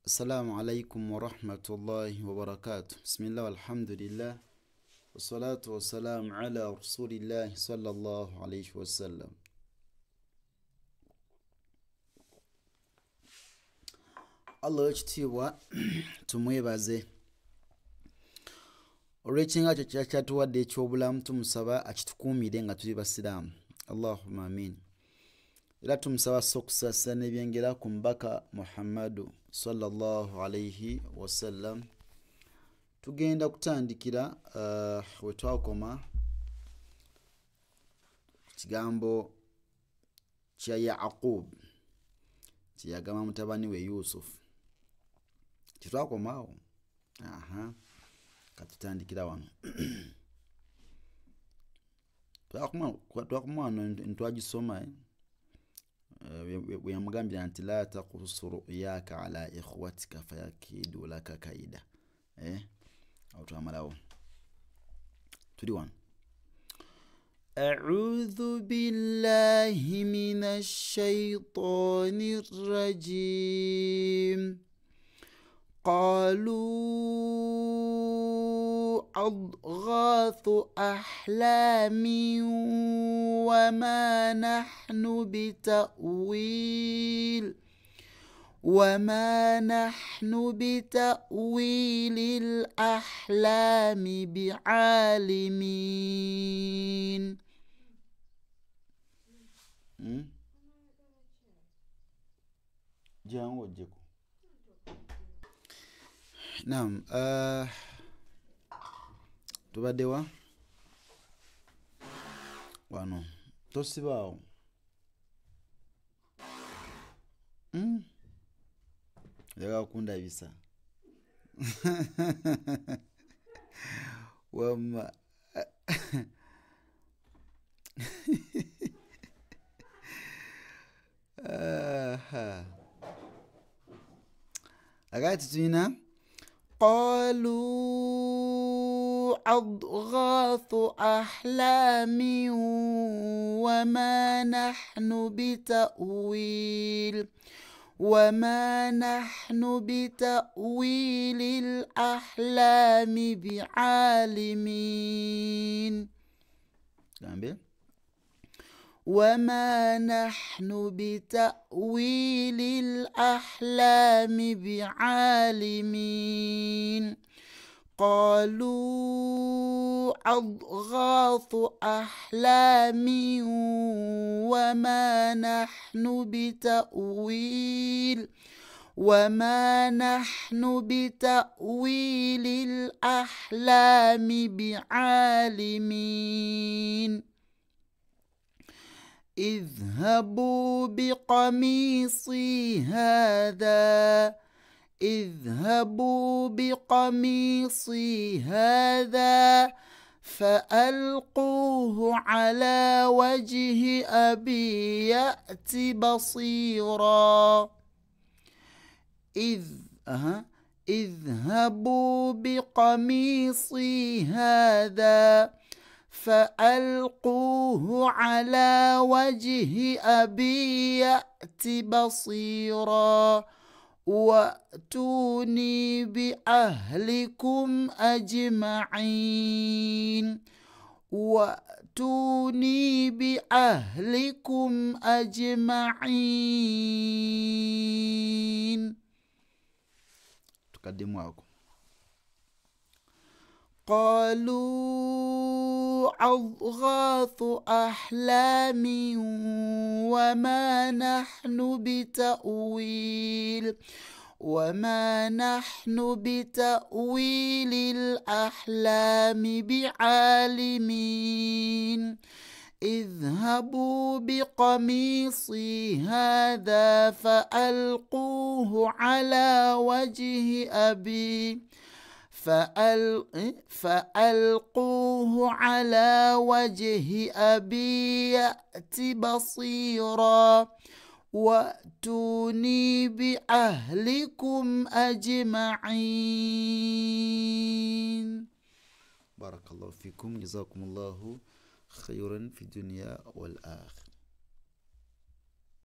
السلام عليكم ورحمة الله وبركاته. بسم الله والحمد لله والصلاة والسلام على رسول الله صلى الله عليه وسلم. Allah ekitiibwa tumwebaze olw'ekinga kyo kyatuwadde eky'obulamu, tumusaba akitukuumire nga tuli basiraamu. Allahumma amin. Era tumusaba okusaasira n'ebyengera ku mubaka Muhammadu sallallahu alayhi wasallam. Tugenda kutandikira we twakoma kigambo kya Yaqub kyeyagamba mutabani we Yusuf. Kitwakomaawo katutandikira wano. twakoma wano ntwagisoma bweyamugambira nti la taqusu ru'yaka ala ikhwatika fayakidu laka kaida. Awo twamalawo tuli wano. أعوذ بالله من الشيطان الرجيم. قالوا أضغاث أحلام وما نحن بتأويل الأحلام بعالمين. Naam, tubaddewa wano tosibaawo. Yaga kundabisa wamma agati tulina قالوا أضغاث أحلام وما نحن بتأويل الأحلام بعالمين. وما نحن بتأويل الأحلام بعالمين. قالوا أضغاث أحلام وما نحن بتأويل الأحلام بعالمين. اذهبوا بقميصي هذا فألقوه على وجه أبي يأت بصيرا. اذهبوا بقميصي هذا فألقوه على وجه أبي يأت بصيرا وأتوني بأهلكم أجمعين. تقدموا. قالوا أضغاث أحلام وما نحن بتأويل الأحلام بعالمين. اذهبوا بقميصي هذا فألقوه على وجه أبي يأت بصيرا وأتوني بأهلكم أجمعين. بارك الله فيكم، جزاكم الله خيرا في الدنيا والآخرة.